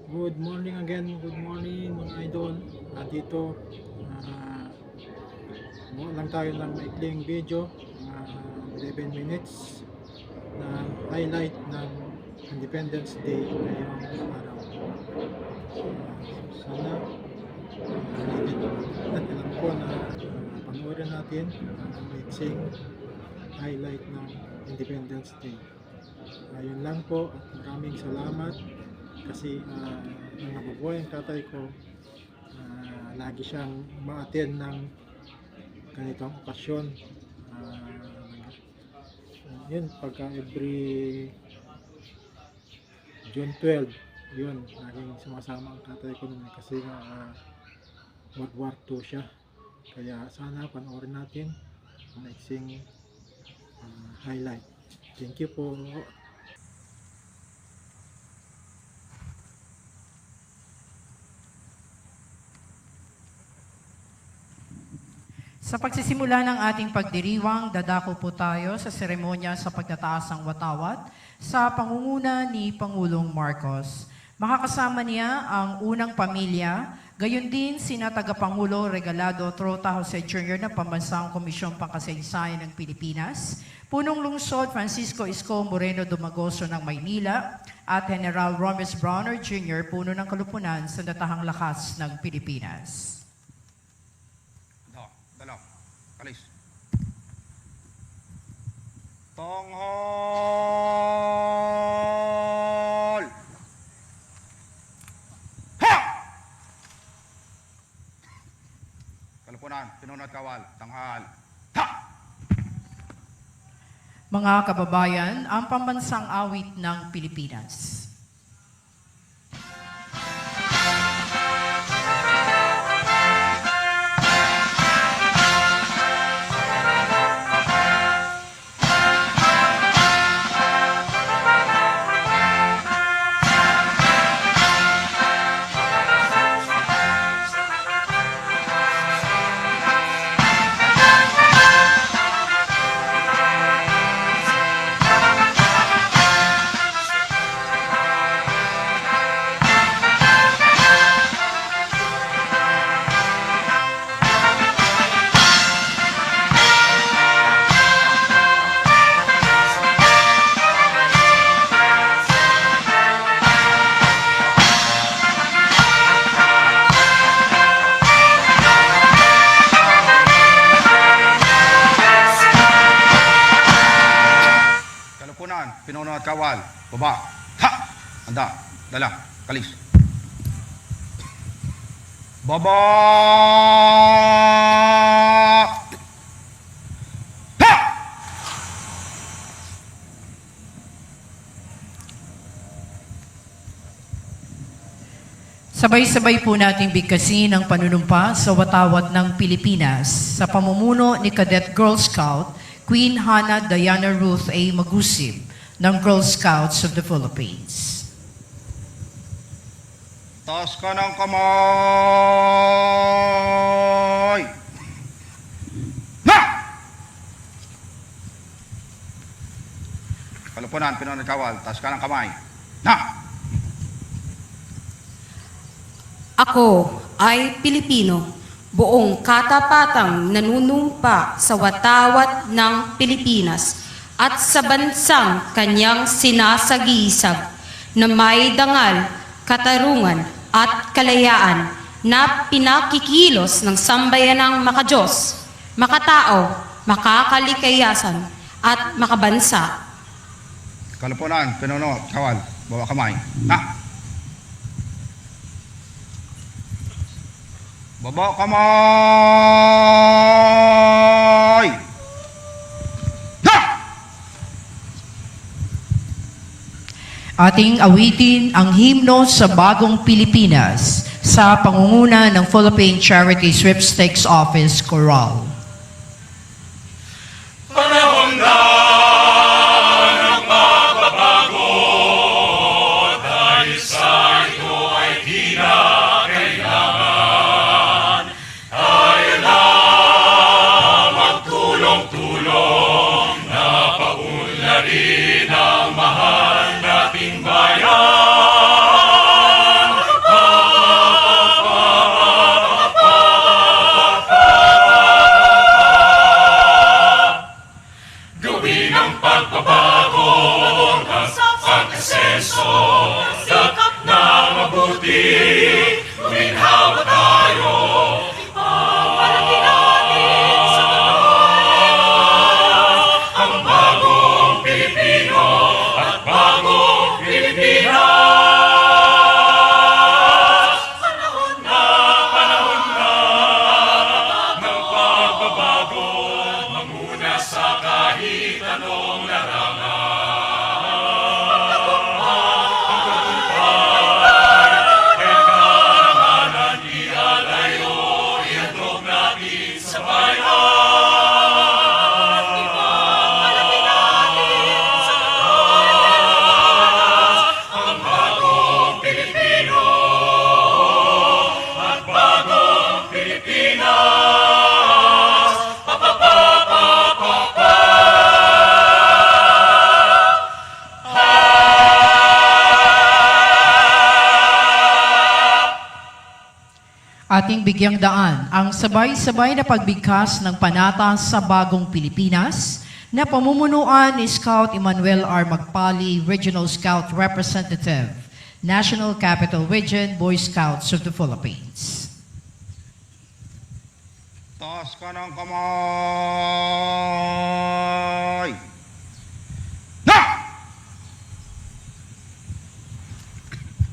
Good morning again, good morning mga idol. Dito, gumawa lang tayo ng maikling video, 11 minutes na highlight ng Independence Day ngayong araw. Sana alam ko na panoorin natin ang maiksing highlight ng Independence Day. Yun lang po at maraming salamat kasi nung nabubuhay ang tatay ko, lagi siyang ma-attend ng ganitong okasyon. Yun, pagka every June 12, yun, laging sumasama ang tatay ko nun kasi World War II siya. Kaya sana panoorin natin ang maiksing highlight. Thank you po. Sa pagsisimula ng ating pagdiriwang, dadako po tayo sa seremonya sa pagtataas ng watawat sa pangunguna ni Pangulong Marcos. Makakasama niya ang unang pamilya, gayon din sina Tagapangulo Regalado Trota Jose Jr. ng Pambansang Komisyong Pangkasaysayan ng Pilipinas, Punong Lungsod Francisco Isko Moreno Dumagoso ng Maynila, at General Romes Browner Jr., Puno ng Kalupunan sa Datahang Lakas ng Pilipinas. Kalis. Tonghol! Ha! Kalupunan, pinunat kawal, tanghal. Ha! Mga kababayan, ang pambansang awit ng Pilipinas. Pinunat kawal, baba. Ha! Anda, dala, kalis. Baba! Ha! Sabay-sabay po nating bigkasin ang panunumpa sa watawat ng Pilipinas sa pamumuno ni Cadet Girl Scout Queen Hannah Diana Ruth A. Magusib ng Girl Scouts of the Philippines. Taas ka ng kamay! Na! Kalupunan, pinunat kawal, taas ka ng kamay. Na! Ako ay Pilipino, buong katapatang nanunumpa sa watawat ng Pilipinas at sa bansang kanyang sinasagisag na may dangal, katarungan at kalayaan na pinakikilos ng sambayanang makadiyos, makatao, makakalikayasan at makabansa. Kalupunan, pinunat kawal, bawa kamay. Na! Baba kamay! Na! Ating awitin ang himno sa Bagong Pilipinas sa pangunguna ng Philippine Charity Sweepstakes Office Chorale. Panahon na ng magbabago, dahil sa ito ay kinakailangan. Tayo na magtulong-tulong na paunlarin ang mahal nating bayan. gawin ang pagbabago sa kasenso, dakak na mabuti, guminhawa tayo. Ipapalaki natin sa ang bagong Pilipino at bagong Pilipinas. Panahon na ng pagbabago, manguna sa kahit anong larangan. Ang karangalan ialayo, ihandog natin sa bayan. Ipapalaki natin sa ang bagong Pilipino at bagong Pilipinas. Ating bigyang daan ang sabay-sabay na pagbigkas ng panata sa bagong Pilipinas na pamumunuan ni Scout Emmanuel R. Magpali, Regional Scout Representative, National Capital Region, Boy Scouts of the Philippines. Taas ka ng kamay. Na!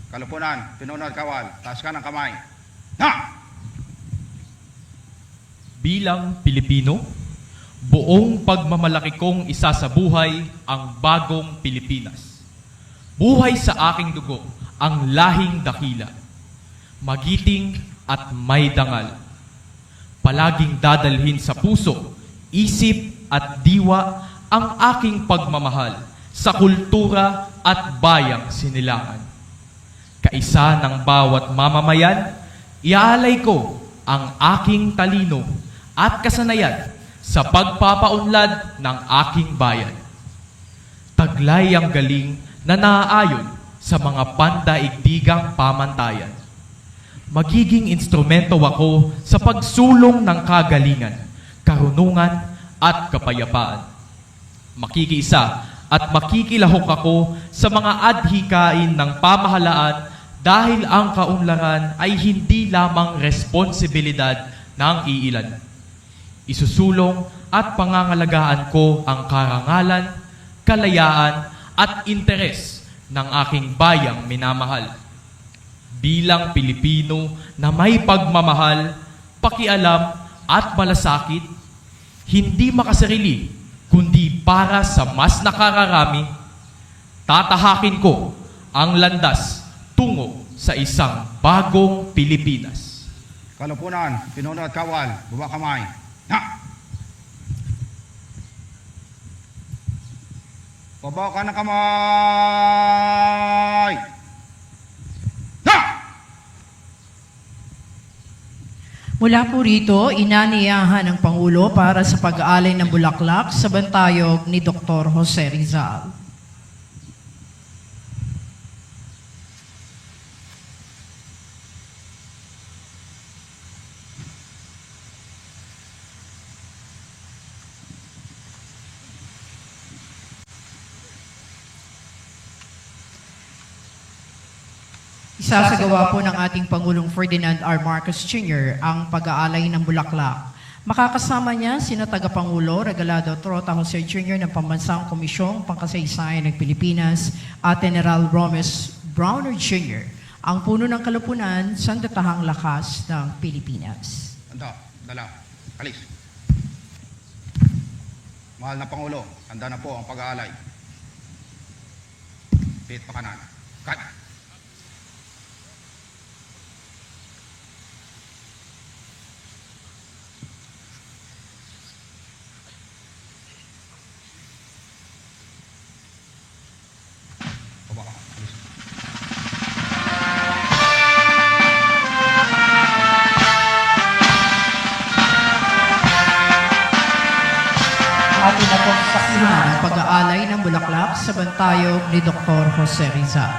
Kalupunan, pinunod kawal. Taas ka ng kamay. Na! Bilang Pilipino, buong pagmamalaki kong isasabuhay ang bagong Pilipinas. Buhay sa aking dugo ang lahing dakila, magiting at may dangal. Palaging dadalhin sa puso, isip at diwa ang aking pagmamahal sa kultura at bayang sinilangan. Kaisa ng bawat mamamayan, iaalay ko ang aking talino at kasanayan sa pagpapaunlad ng aking bayan. Taglay ang galing na naaayon sa mga pandaigdigang pamantayan. Magiging instrumento ako sa pagsulong ng kagalingan, karunungan at kapayapaan. Makikiisa at makikilahok ako sa mga adhikain ng pamahalaan dahil ang kaunlaran ay hindi lamang responsibilidad ng iilan. Isusulong at pangangalagaan ko ang karangalan, kalayaan at interes ng aking bayang minamahal. Bilang Pilipino na may pagmamahal, pakialam at malasakit, hindi makasarili kundi para sa mas nakararami, tatahakin ko ang landas tungo sa isang bagong Pilipinas. Kalupunan, pinunod kawal. Baba kamay. Na! Baba ka ng kamay. Na! Mula po rito, inaniyahan ng Pangulo para sa pag-aalay ng bulaklak sa bantayog ni Dr. Jose Rizal. Isasagawa po ng ating Pangulong Ferdinand R. Marcos Jr. ang pag-aalay ng bulaklak. Makakasama niya sina Tagapangulo Regalado Trota Jose Jr. ng Pambansang Komisyong Pangkasaysayan ng Pilipinas at General Romes Browner Jr., ang puno ng kalapunan sa datahang lakas ng Pilipinas. Handa, dala, alis. Mahal na Pangulo, handa na po ang pag-aalay. Pit pa kanan. Cut. Baba, alis. Atin na pong saksihan ang pag-aalay ng bulaklak sa bantayog ni Dr. Jose Rizal.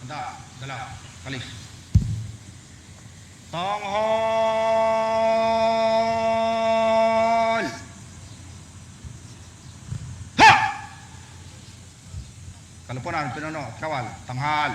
Handa, dala, kalis. Tanghal! Ha! Kalupunan, pinuno, kawal, tanghal.